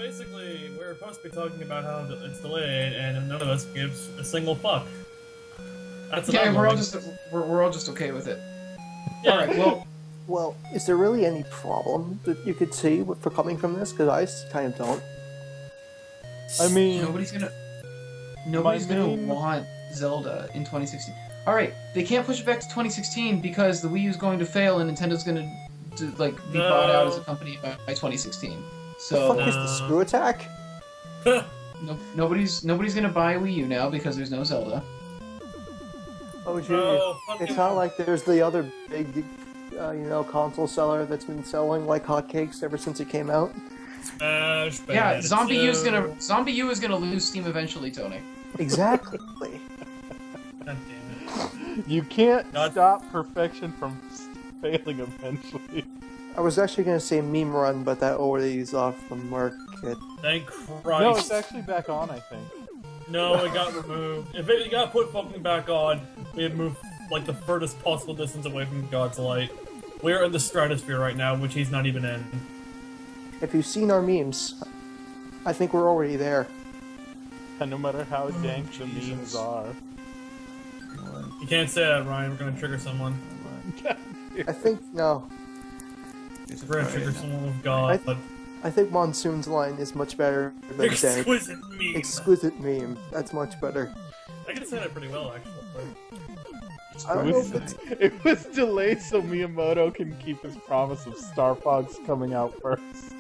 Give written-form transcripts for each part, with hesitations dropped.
basically, we're supposed to be talking about how it's delayed, and none of us gives a single fuck. That's Yeah, another we're all one. just we're all just okay with it. Yeah. All right. Well, Well, is there really any problem that you could see for coming from this? Because I kind of don't. I mean, nobody's gonna main- want Zelda in 2016. All right, they can't push it back to 2016 because the Wii U is going to fail and Nintendo's going to be bought out as a company by 2016. So The fuck is the screw attack? nobody's gonna buy a Wii U now because there's no Zelda. Oh, gee. Oh, It's not like there's the other big, console seller that's been selling like hotcakes ever since it came out. Smash Yeah, Bros. Zombie U is gonna lose Steam eventually, Tony. Exactly. God damn it. you can't God. stop perfection from failing eventually. I was actually going to say meme run, but that already is off the market. Thank Christ. No, it's actually back on, I think. No, it got removed. If it got put fucking back on, we'd move like the furthest possible distance away from God's light. We're in the stratosphere right now, which he's not even in. If you've seen our memes, I think we're already there. And no matter how dank the memes are. You can't say that, Ryan. We're gonna trigger someone. I think, no. We're gonna trigger someone with God. I think Monsoon's line is much better than Dank. Exquisite meme. Exquisite meme. That's much better. I can say that pretty well, actually. I don't know if it's... It was delayed so Miyamoto can keep his promise of Star Fox coming out first.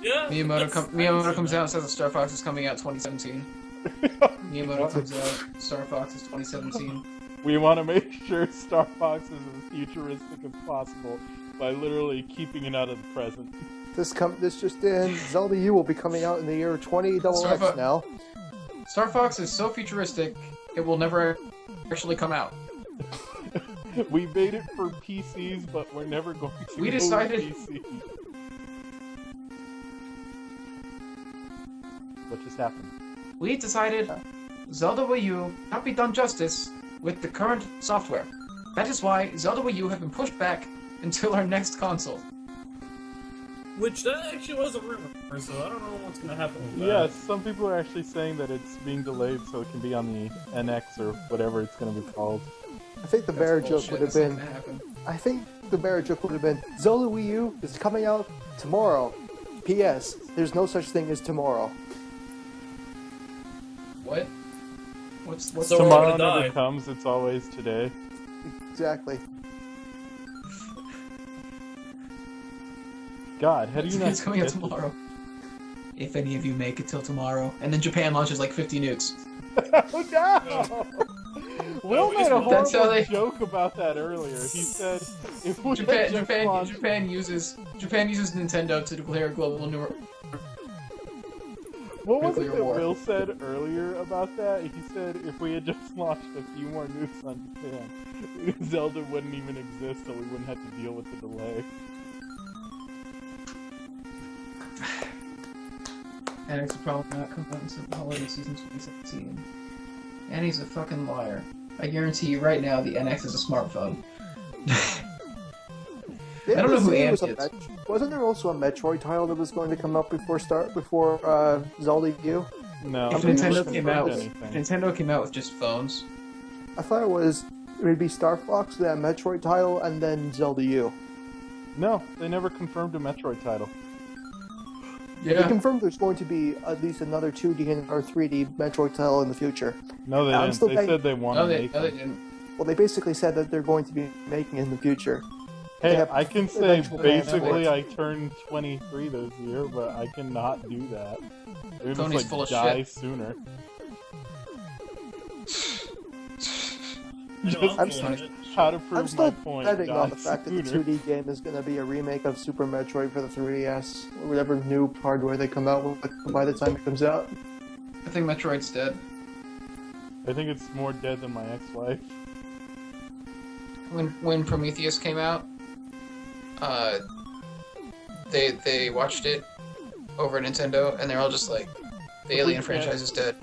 Yeah. Miyamoto comes out and says that Star Fox is coming out 2017. Miyamoto comes out, Star Fox is 2017. We want to make sure Star Fox is as futuristic as possible by literally keeping it out of the present. This just in. Zelda U will be coming out in the year 20XX now. Star Fox is so futuristic, it will never actually come out. We made it for PCs, but we're never going to We go decided- PC. What just happened? We decided Zelda Wii U not be done justice with the current software. That is why Zelda Wii U have been pushed back until our next console. Which that actually was a rumor, so I don't know what's gonna happen with that. Yeah, some people are actually saying that it's being delayed so it can be on the NX or whatever it's going to be called. I think the bear joke would have been. I think the bear joke would have been Zelda Wii U is coming out tomorrow. P.S. There's no such thing as tomorrow. What? What's So we're all Tomorrow gonna die. never comes, it's always today. Exactly. God, how do you not It's coming out get this? tomorrow. If any of you make it till tomorrow. And then Japan launches like 50 nukes. Oh no! Will made a That's how horrible they- joke about that earlier. He said, if we had just launched... Japan uses Nintendo to declare a global What was it nuclear that war. Will said earlier about that? He said if we had just launched a few more nukes on Japan, Zelda wouldn't even exist, so we wouldn't have to deal with the delay. NX will probably not come out until the holiday season 2017. And he's a fucking liar. I guarantee you right now the NX is a smartphone. I don't know who Amped is. Wasn't there also a Metroid title that was going to come out before Zelda U? No, If they Nintendo haven't came confirmed out, anything. with just phones. I thought it would be Star Fox, that Metroid title, and then Zelda U. No, they never confirmed a Metroid title. They confirmed there's going to be at least another 2D or 3D Metroid title in the future. No, they I'm didn't. still They paying- said they want to make No, they it. didn't. Well, they basically said that they're going to be making it in the future. Hey, They have I can say eventual basically plans. I turned 23 this year, but I cannot do that. They're just Tony's like full of die shit. sooner. I know, Just I'm full of it. how to I'm prove still my point. betting on die the fact that the sooner. 2D game is going to be a remake of Super Metroid for the 3DS, or whatever new hardware they come out with by the time it comes out. I think Metroid's dead. I think it's more dead than my ex-wife. When Prometheus came out, they watched it over at Nintendo, and they're all just like, the Alien franchise is dead.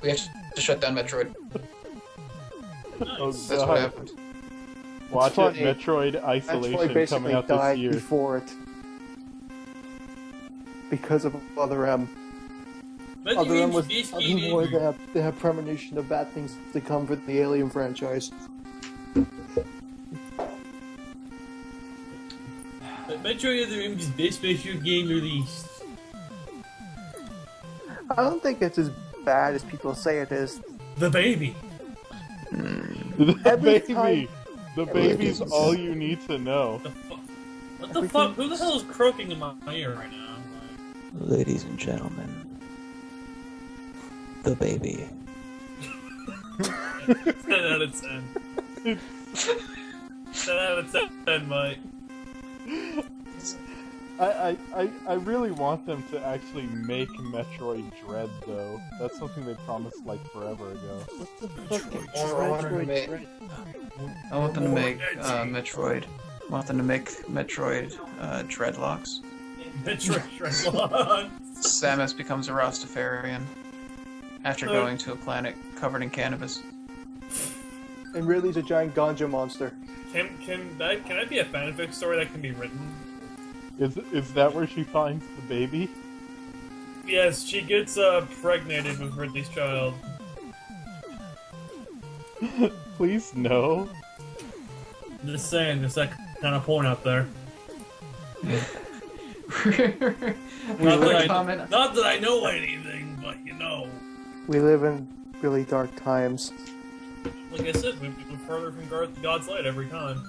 We have to shut down Metroid. Oh Nice. That's god. what happened. Watch funny. it, Metroid Metroid Isolation basically coming out this died year. before it. because of Other M. Other M was other more they have premonition of bad things to come for the Alien franchise. Metroid Other M's best video game released. I don't think it's as bad as people say it is. The baby. The Every baby. time- The baby's all you need to know. What the fuck? Who the hell is croaking in my ear right now? Ladies and gentlemen, the baby. 10 out of 10. 10 out of 10, Mike. I really want them to actually make Metroid Dread, though. That's something they promised like forever ago. Or I want them to make. I want them to make Metroid. I want them to make Metroid Dreadlocks. Metroid Dreadlocks. Samus becomes a Rastafarian after going to a planet covered in cannabis. And really, he's a giant ganja monster. Can that be a fanfic story that can be written? Is that where she finds the baby? Yes, she gets pregnated with Ridley's child. Please no. Just saying, there's that kind of porn out there. Not that I know anything, but you know. We live in really dark times. Like I said, we're further from God's light every time.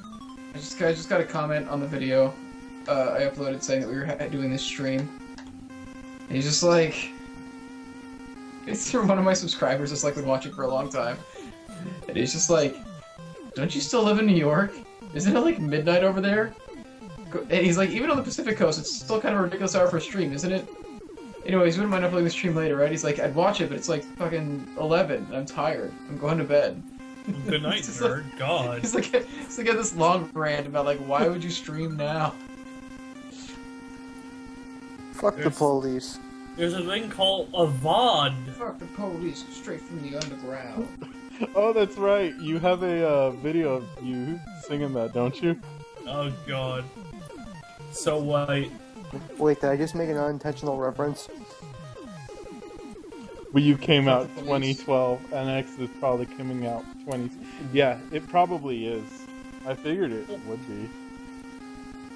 I just got a comment on the video I uploaded saying that we were doing this stream. And he's just like, it's from one of my subscribers that's like been watching for a long time. And he's just like, don't you still live in New York? Isn't it like midnight over there? And he's like, even on the Pacific Coast, it's still kind of a ridiculous hour for a stream, isn't it? Anyways, you wouldn't mind uploading the stream later, right? He's like, I'd watch it, but it's like fucking 11, and I'm tired. I'm going to bed. Good night, nerd. Like, God. He's like at this long rant about like, why would you stream now? Fuck the police. There's a thing called a VOD. Fuck the police, straight from the underground. Oh, that's right. You have a video of you singing that, don't you? Oh God. So white. Wait, did I just make an unintentional reference? Wii U came out Fuck the police. 2012, NX is probably coming out 20. Yeah, it probably is. I figured it would be.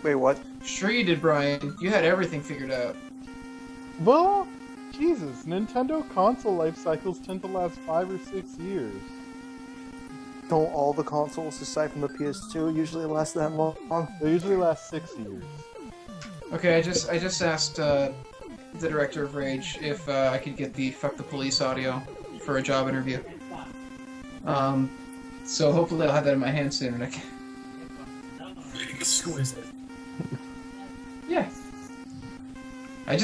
Wait, what? Sure you did, Brian. You had everything figured out. Well, Jesus, Nintendo console life cycles tend to last 5 or 6 years. Don't all the consoles, aside from the PS2, usually last that long? They usually last 6 years. Okay, I just asked the director of Rage if I could get the "fuck the police" audio for a job interview. So hopefully I'll have that in my hand soon, and I can. Exquisite. Yeah. I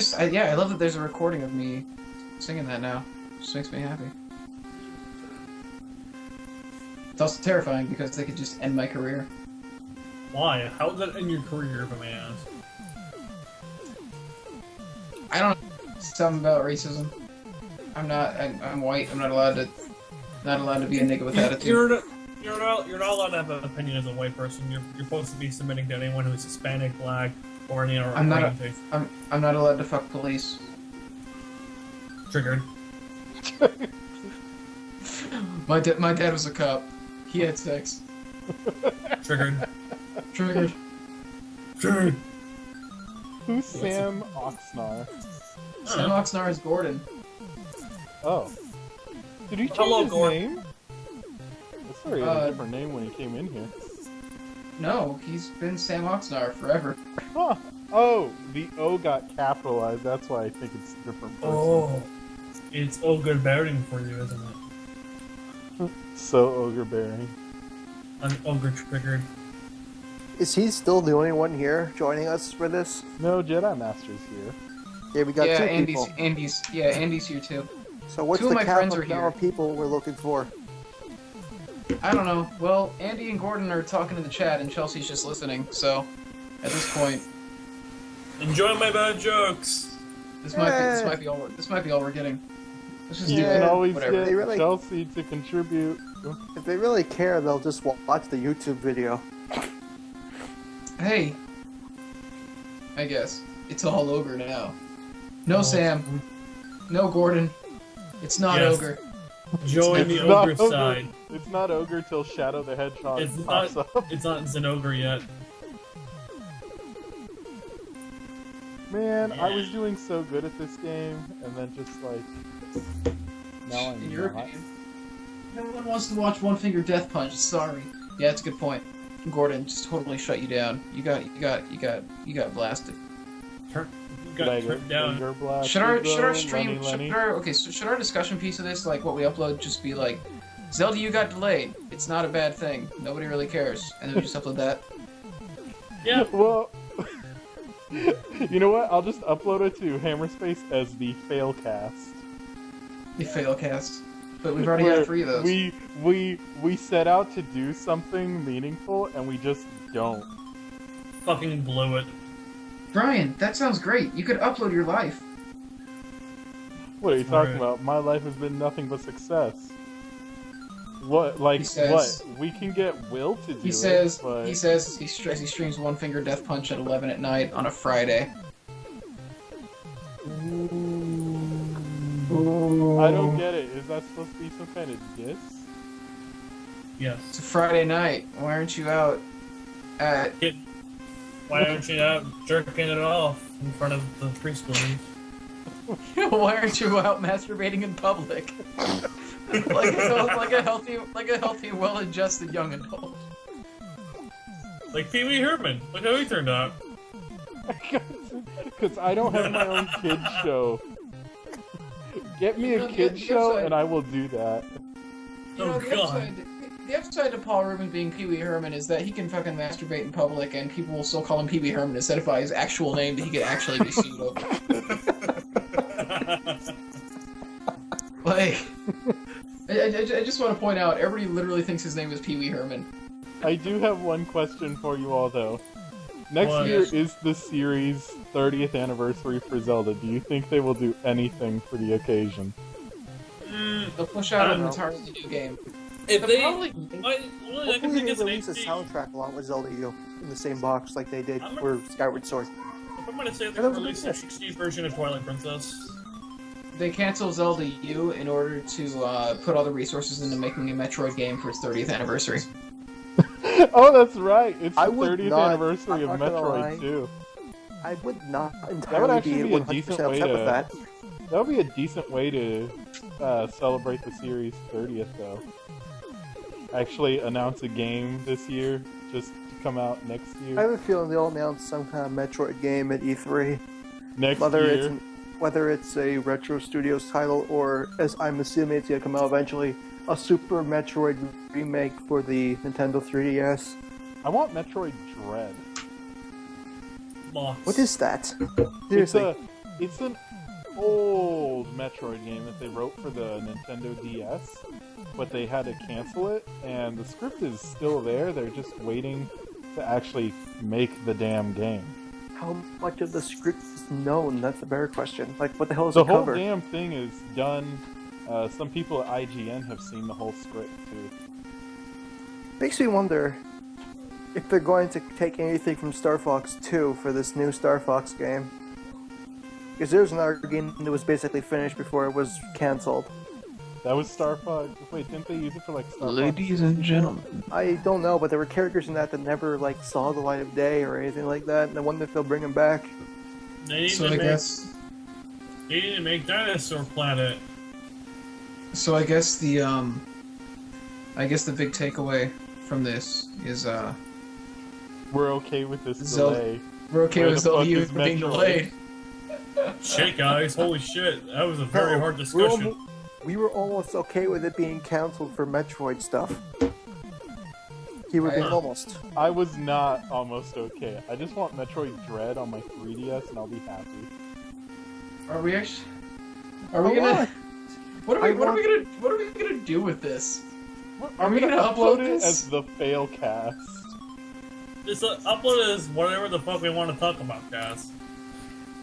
love that there's a recording of me singing that now. Just makes me happy. It's also terrifying because they could just end my career. Why? How would that end your career, if I may ask? I don't know. Something about racism. I'm white. I'm not allowed to be a nigga with attitude. You're not allowed to have an opinion as a white person. You're supposed to be submitting to anyone who's Hispanic, Black, or any other I'm not orientation. I'm not allowed to fuck police. Triggered. My dad was a cop. He had sex. Triggered. Triggered. Triggered. Who's Sam Oxnard? Sam Oxnard is Gordon. Oh. Did he change Hello, his Gordon. name? I thought he had a different name when he came in here. No, he's been Sam Oxnard forever. Huh. Oh, the O got capitalized. That's why I think it's a different person. Oh, it's all good bearing for you, isn't it? So ogre bearing. I'm ogre triggered. Is he still the only one here joining us for this? No, Jedi Master's here. Yeah, we got two people. Andy's here too. So what's two of the my cap friends are of now here. of people we're looking for? I don't know. Well, Andy and Gordon are talking in the chat, and Chelsea's just listening. So, at this point, Enjoy my bad jokes. this might be all we're getting. Let's just You do can it. always Whatever. get They really- Chelsea to contribute. If they really care, they'll just watch the YouTube video. Hey, I guess it's all over now. No, Sam. No, Gordon. It's not Yes. ogre. Join the It's not ogre side. It's not ogre till Shadow the Hedgehog It's pops not. up. It's not Xenogre yet. Man, I was doing so good at this game, and then just like now I'm In your not. opinion, no one wants to watch One Finger Death Punch. Sorry. Yeah, that's a good point. Gordon just totally shut you down. You got blasted. Got turned down. Should our stream should our discussion piece of this, like what we upload, just be like, Zelda, you got delayed. It's not a bad thing. Nobody really cares, and then we just upload that. Yeah. Well, you know what? I'll just upload it to Hammerspace as the Failcast. The Failcast. But we've already had 3 of those. We set out to do something meaningful, and we just don't. Fucking blew it. Brian, that sounds great. You could upload your life. What are you talking Right. about? My life has been nothing but success. What? Like He says- what? We can get Will to do He says it, but he streams One Finger Death Punch at 11 at night on a Friday. I don't get it. Is that supposed to be some kind of diss? Yes. It's a Friday night. Why aren't you out at Why aren't you out jerking it off in front of the preschoolers? Why aren't you out masturbating in public? like a healthy, well-adjusted young adult. Like Pee Wee Herman. Look how he turned out. Because I don't have my own kids show. Get me a kids show, and I will do that. You know, Oh, the God. upside to Paul Rubin being Pee Wee Herman is that he can fucking masturbate in public, and people will still call him Pee Wee Herman instead of by his actual name that he could actually be sued over. Like, I just want to point out, everybody literally thinks his name is Pee Wee Herman. I do have one question for you all, though. Next What? year is the series' 30th anniversary for Zelda. Do you think they will do anything for the occasion? They'll push out I an don't entirely new game. If They'll they, probably- I can Hopefully think they it's an release a HD. soundtrack along with Zelda U in the same box like they did I'm a- for Skyward Sword. If I'm gonna say that they're was a releasing good a 60 version of Twilight Princess. They cancel Zelda U in order to put all the resources into making a Metroid game for its 30th anniversary. Oh, that's right. It's I the would 30th not- anniversary of I'm not gonna lie. Metroid, too. I would not That would entirely actually be be a 100% decent upset way with to... that. That would be a decent way to celebrate the series' 30th, though. Actually announce a game this year, just to come out next I year. have a feeling they'll announce some kind of Metroid game at E3. Next Whether year. it's a Retro Studios title or, as I'm assuming it's gonna come out eventually, a Super Metroid remake for the Nintendo 3DS. I want Metroid Dread. Lots. What is that? Seriously. It's an old Metroid game that they wrote for the Nintendo DS, but they had to cancel it, and the script is still there. They're just waiting to actually make the damn game. How much of the script is known? That's a better question. Like, what the hell is The it whole cover? damn thing is done. Some people at IGN have seen the whole script too. Makes me wonder if they're going to take anything from Star Fox 2 for this new Star Fox game. Because there's another game that was basically finished before it was cancelled. That was Star Fox. Wait, didn't they use it for like Star Ladies Fox? and gentlemen, I don't know, but there were characters in that never like saw the light of day or anything like that, and I wonder if they'll bring them back. They need, So to I make, guess, they need to make Dinosaur Planet. I guess the big takeaway from this is We're okay with this Zelda- delay. we're okay Where with the Zelda fuck U is being Metroid? delayed. Shit, guys, holy shit. That was a very hard discussion. We were almost okay with it being cancelled for Metroid stuff. You were being I- almost. I was not almost okay. I just want Metroid Dread on my 3DS and I'll be happy. Are we actually? Are we gonna? What are we gonna do with this? Are we gonna upload it this? as the Failcast? Just upload it as whatever the fuck we want to talk about, guys.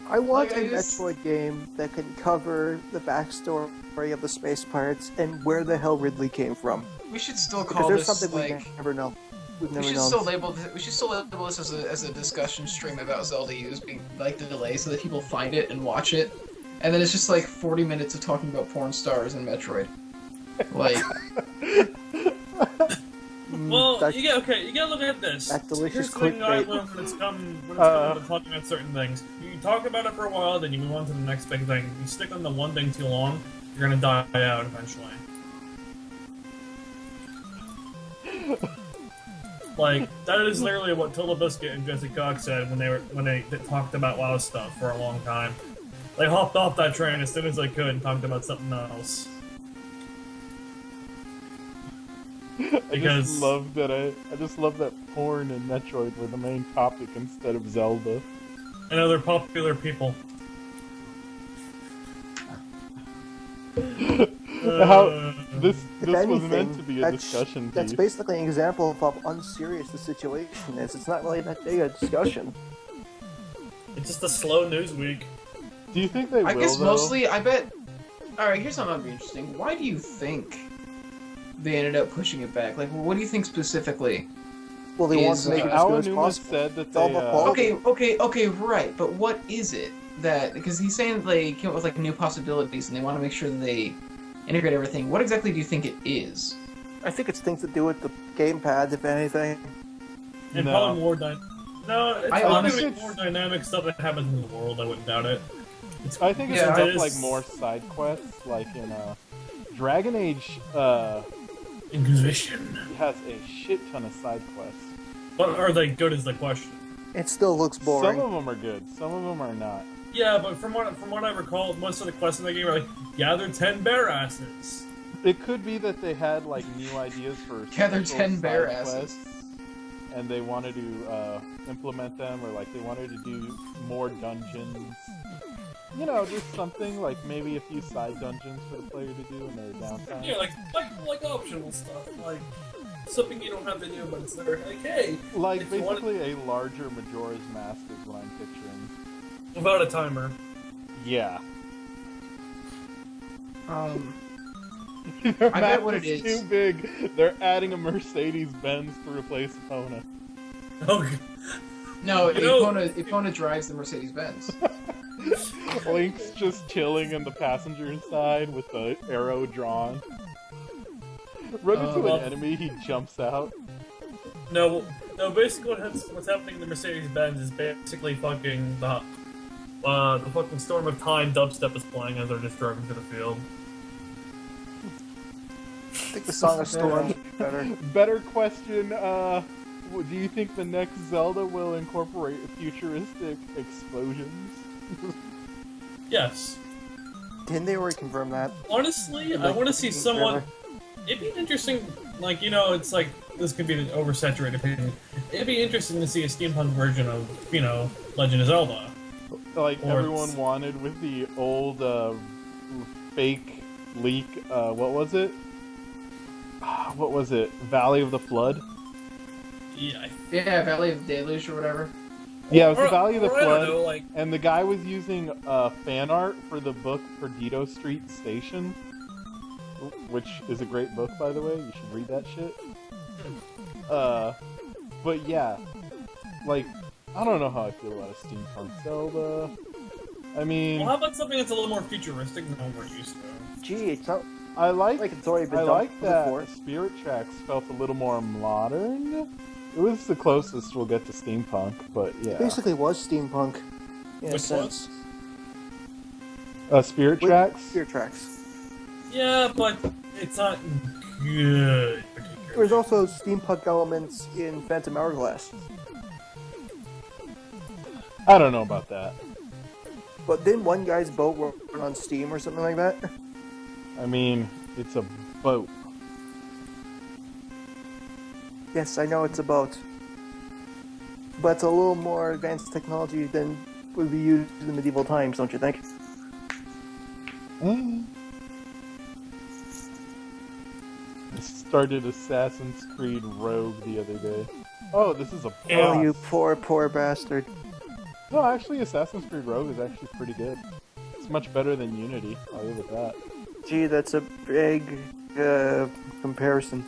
I want Like, I a just- Metroid game that can cover the backstory of the space pirates and where the hell Ridley came from. We should still Because call there's this something like. we never know. We've We never should known. still label this as a discussion stream about Zelda U's being like the delay, so that people find it and watch it, and then it's just like 40 minutes of talking about porn stars and Metroid. Like, Well, that- you gotta look at this. that delicious Here's the thing I clickbait. learned when it's come to talking about certain things. You talk about it for a while, then you move on to the next big thing. If you stick on the one thing too long, you're gonna die out eventually. Like, that is literally what Tilda Biscuit and Jesse Cox said when they talked about WoW stuff for a long time. They hopped off that train as soon as they could and talked about something else. I just love that porn and Metroid were the main topic instead of Zelda. And other popular people. How this If was anything, meant to be a discussion piece. that's basically an example of how unserious the situation is. It's not really that big a discussion. It's just a slow news week. Do you think they will? I guess though? mostly, I bet. Alright, here's something that'd be interesting. Why do you think they ended up pushing it back? Like, what do you think specifically? Well, they want Is, to make it as good Alan as Newman possible. said that It's all they. about quality. Okay, right. But what is it that? Because he's saying that they came up with like new possibilities, and they want to make sure that they integrate everything. What exactly do you think it is? I think it's things to do with the gamepads, if anything. And No. probably more No, it's I probably honestly- more dynamic stuff that happens in the world, I wouldn't doubt it. I think it's Yeah. stuff It is- like more side quests, like in Dragon Age Inquisition. has a shit ton of side quests. But are they good is the question. It still looks boring. Some of them are good, some of them are not. Yeah, but from what I recall, most of the quests in the game are like, gather 10 bear asses. It could be that they had like new ideas for Gather special 10 bear side asses. quests, and they wanted to implement them, or like they wanted to do more dungeons. You know, just something like maybe a few side dungeons for the player to do in their downtime. Yeah, like optional stuff, like something you don't have to do, but it's there. Like, hey, Like if you want- basically a larger Majora's Mask is what I'm picturing. without a timer. Yeah. I bet what it is. Too big. They're adding a Mercedes-Benz to replace Epona. Oh, No, You know- Epona drives the Mercedes-Benz. Link's just chilling in the passenger side with the arrow drawn. Run into well- an enemy, he jumps out. no, basically what's happening in the Mercedes-Benz is basically fucking the fucking Storm of Time dubstep is playing as they're just driving to the field. I think the Song of Storms is better. Better question, do you think the next Zelda will incorporate futuristic explosions? Yes. Didn't they already confirm that? Honestly, I want to see someone. It'd be interesting, like, you know, it's like, this could be an oversaturated opinion. It'd be interesting to see a steampunk version of, you know, Legend of Zelda. Like Or everyone it's- wanted with the old fake leak, what was it? What was it? Valley of the Flood? Yeah. Yeah, Valley of Deluge or whatever. Yeah, it was the Valley of the or I don't Flood. know, like, And the guy was using fan art for the book Perdido Street Station, which is a great book, by the way. You should read that shit. But yeah, like, I don't know how I feel about a steampunk Zelda. I mean, well, how about something that's a little more futuristic than what we're used to? Gee, it's not I like like it's already been I done like that before. Spirit Tracks felt a little more modern. It was the closest we'll get to steampunk, but yeah. It basically was steampunk, in a Which sense. Spirit With Tracks. Spirit Tracks. Yeah, but it's not good. There's also steampunk elements in Phantom Hourglass. I don't know about that. But didn't one guy's boat run on steam or something like that? I mean, it's a boat. Yes, I know it's a boat. But it's a little more advanced technology than would be used in medieval times, don't you think? I started Assassin's Creed Rogue the other day. Oh, this is a boss. Yeah. Oh, you poor, poor bastard. No, actually, Assassin's Creed Rogue is actually pretty good. It's much better than Unity. I'll give it that. Gee, that's a big comparison.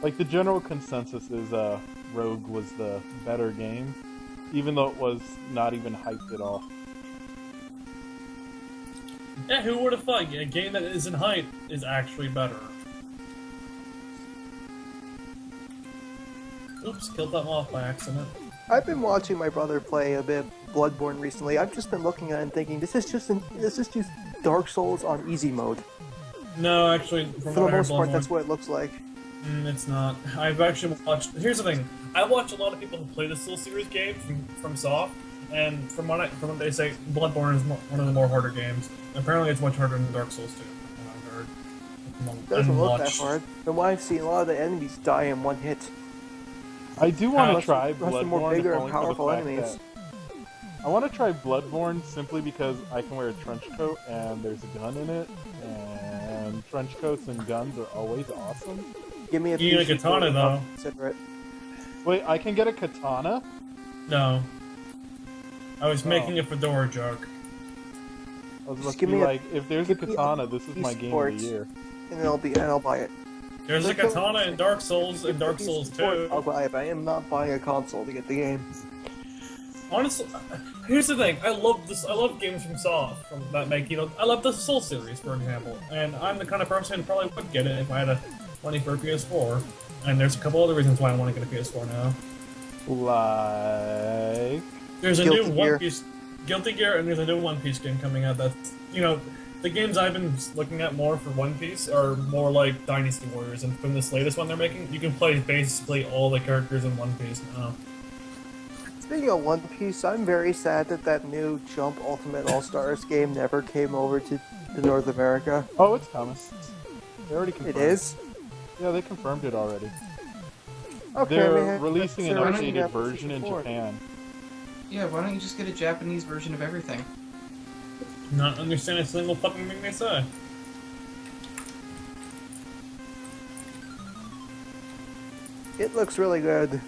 Like, the general consensus is Rogue was the better game, even though it was not even hyped at all. Yeah, who would have thought a game that is in height is actually better? Oops, killed that moth by accident. I've been watching my brother play a bit of Bloodborne recently. I've just been looking at it and thinking, this is just Dark Souls on easy mode. No, actually, from For what the I heard, most part, Bloodborne- that's what it looks like. It's not. I've actually watched. Here's the thing. I watch a lot of people who play the Soul series games from Soft, and from what they say, Bloodborne is one of the more harder games. Apparently, it's much harder than Dark Souls 2. From what I've heard. It doesn't look that hard. From what I've seen, a lot of the enemies die in one hit. I do want to Unless- try unless they're Bloodborne. more bigger if and only for the powerful fact enemies. that- I want to try Bloodborne simply because I can wear a trench coat and there's a gun in it, and trench coats and guns are always awesome. Give me a You need a PC katana, and I'll though. consider it. Wait, I can get a katana? No. I was Oh. making a fedora joke. I was Just about to give be me a- like, if there's a give me a katana, this is my game of the esports. year. And I'll buy it. There's a katana in Dark Souls and Dark Souls 2. I'll buy it, but I am not buying a console to get the game. Honestly, here's the thing. I love this. I love games from Soft that make I love the Soul series, for example. And I'm the kind of person who probably would get it if I had a money for a PS4. And there's a couple other reasons why I want to get a PS4 now. Like... There's a Guilty new Gear. One Piece, Guilty Gear, and there's a new One Piece game coming out. That's the games I've been looking at more for One Piece are more like Dynasty Warriors, and from this latest one they're making, you can play basically all the characters in One Piece now. Speaking of One Piece, I'm very sad that new Jump Ultimate All-Stars game never came over to North America. Oh, it's coming. They already confirmed It is? Yeah, they confirmed it already. Okay, They're man. releasing an That's updated yeah, version in 64. Japan. Yeah, why don't you just get a Japanese version of everything? Not understand a single fucking thing they say. It looks really good.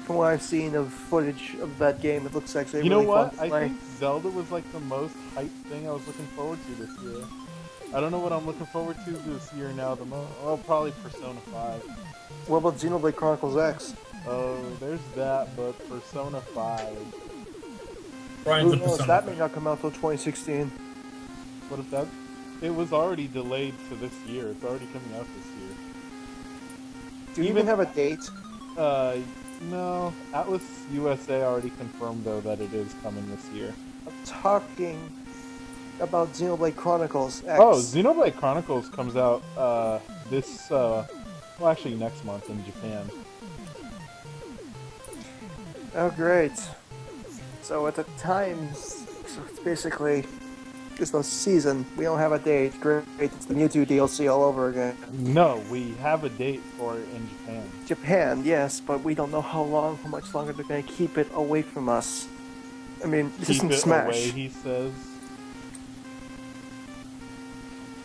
From what I've seen of footage of that game, it looks actually You really know what? fun to I play. think Zelda was like the most hyped thing I was looking forward to this year. I don't know what I'm looking forward to this year now. Probably Persona 5. What about Xenoblade Chronicles X? Oh, there's that, but Persona 5. Brian's Who a knows? Persona. That may not come out till 2016. What if that? It was already delayed to this year. It's already coming out this year. Do you even have a date? No. Atlas USA already confirmed though that it is coming this year. I'm talking about Xenoblade Chronicles X. Oh, Xenoblade Chronicles comes out actually next month in Japan. Oh, great. So at the time, so it's basically just a season. We don't have a date. Great. It's the Mewtwo DLC all over again. No, we have a date for it in Japan. Japan, yes, but we don't know how much longer they're going to keep it away from us. I mean, this Keep isn't it Smash. away, he says.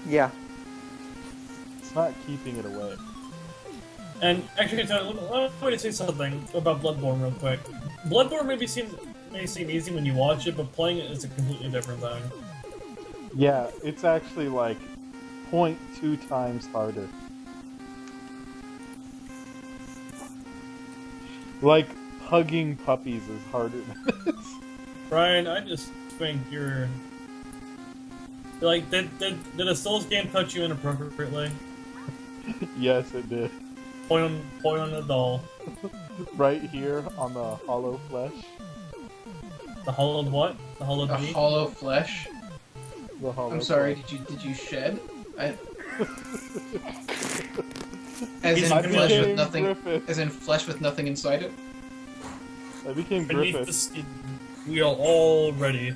Yeah. It's not keeping it away. And actually, let me say something about Bloodborne real quick. Bloodborne may seem easy when you watch it, but playing it is a completely different thing. Yeah, it's actually like 0.2 times harder. Like, hugging puppies is harder than this. Brian, I just think you're... Like, did a Souls game touch you inappropriately? Yes, it did. Point on the doll. Right here on the hollow flesh. The hollowed what? The hollowed A meat? hollow flesh? The hollow I'm sorry, flesh. did you shed? As He's in not flesh Griffith. with nothing. Griffith. As in flesh with nothing inside it. I became Beneath the Griffith. skin, we are all ready.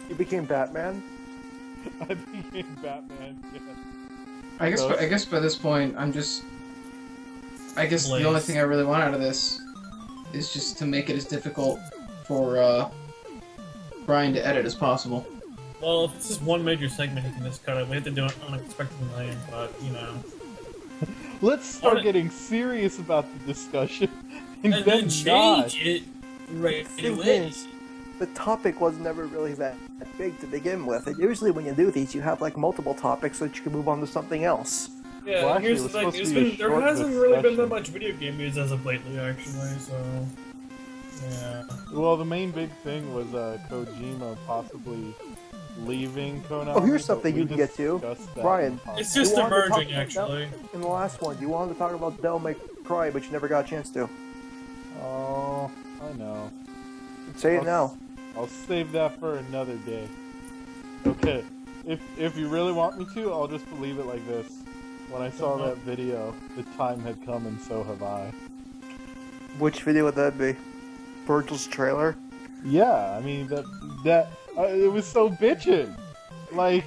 You became Batman? I became Batman. Yeah. I guess by this point I'm just. I guess Blaze. the only thing I really want out of this is just to make it as difficult for Brian to edit as possible. Well, if it's just one major segment, you can just cut it. We have to do it unexpectedly, but, you know. Let's start Alright. getting serious about the discussion, and And then then not. change it right Thing away. is, the topic was never really that big to begin with. And usually when you do these, you have like multiple topics so that you can move on to something else. Yeah, Well, actually, here's it the was thing. supposed to be a There short hasn't really been that discussion. much video game news as of lately, actually, so... Yeah. Well, the main big thing was Kojima possibly leaving Konami. Oh, here's but something we you can get to. discussed that Ryan. in podcast. It's just You wanted to talk emerging, about actually. In the last one, you wanted to talk about Devil May Cry, but you never got a chance to. Oh, I know. Say it now. I'll save that for another day. Okay, if you really want me to, I'll just leave it like this. When I saw that video, the time had come, and so have I. Which video would that be? Virgil's trailer? Yeah, I mean it was so bitchin'. Like,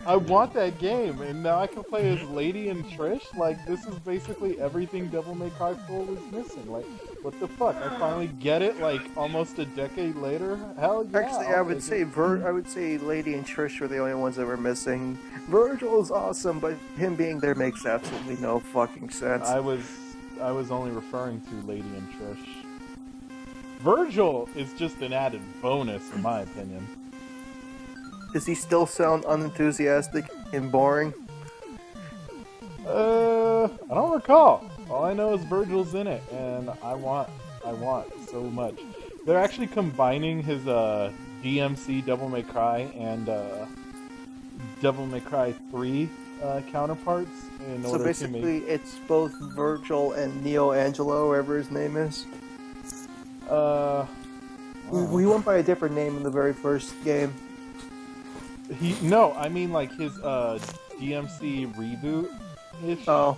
I want that game, and now I can play as Lady and Trish. Like, this is basically everything Devil May Cry 4 was missing. Like, what the fuck? I finally get it. Like, almost a decade later. Hell yeah! Actually, I would say Lady and Trish were the only ones that were missing. Virgil is awesome, but him being there makes absolutely no fucking sense. I was only referring to Lady and Trish. Virgil is just an added bonus, in my opinion. Does he still sound unenthusiastic and boring? I don't recall. All I know is Virgil's in it, and I want so much. They're actually combining his DMC Devil May Cry and Devil May Cry 3 counterparts in So order basically, to it's both Virgil and Neo Angelo, whatever his name is. make. We went by a different name in the very first game. I mean like his DMC reboot ish. Oh.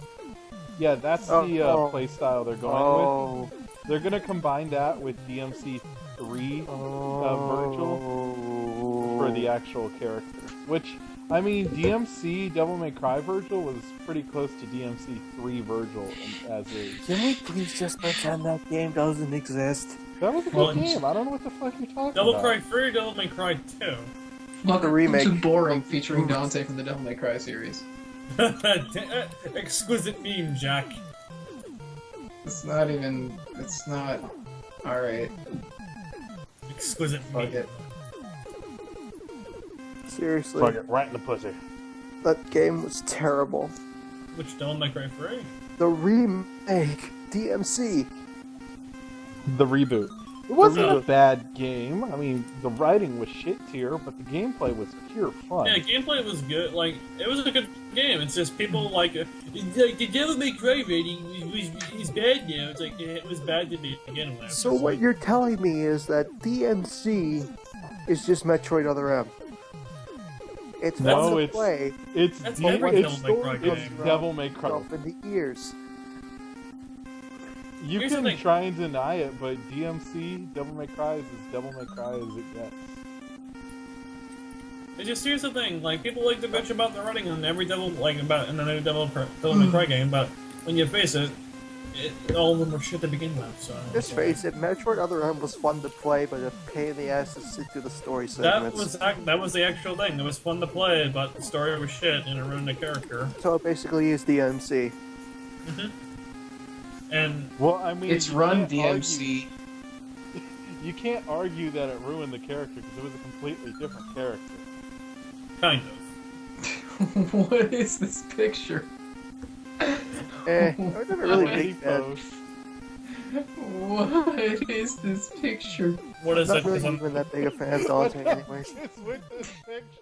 Yeah, that's the playstyle they're going with. Oh. They're gonna combine that with DMC 3 Virgil for the actual character. Which, I mean, DMC Devil May Cry Virgil was pretty close to DMC 3 Virgil as is. Can we please just pretend that game doesn't exist? That was a good game. I don't know what the fuck you're talking Devil about. Cry 3, Devil May Cry 2. Welcome remake. to Boring, featuring Dante from the Devil May Cry series. Exquisite meme, Jack. It's not. Alright. Exquisite Fuck meme. it. Seriously, Fuck it, right in the pussy. that game was terrible. Which Devil May Cry 3? The remake, DMC. The reboot. It wasn't a bad game. I mean, the writing was shit tier, but the gameplay was pure fun. Yeah, gameplay was good. Like, it was a good game. It's just people like the Devil May Cry rating is bad now. It's like it was bad to begin with. So what you're telling me is that DMC is just Metroid Other M. It's No, fun to it's- play It's That's deep, every it's, Devil May Cry it's game. Devil May Cry. off in the ears. You Here's the can thing. try and deny it, but DMC Devil May Cry is as Devil May Cry as it gets. It's just here's the thing. Like people like to bitch about the writing on every Devil, like about in the new Devil May Cry game, but when you face it, all of them were shit to begin with. So Just face it, Metroid Other M was fun to play, but a pain in the ass to sit through the story that segments. was the actual thing. It was fun to play, but the story was shit and it ruined the character. So it basically is DMC. And Well, I mean, It's you run can't DMC. You can't argue that it ruined the character because it was a completely different character. kind of. What is this picture? I was never really Any big fan. post. What is this picture? What is Not it? really even that big a fan of Dante, What anyways. is with this picture?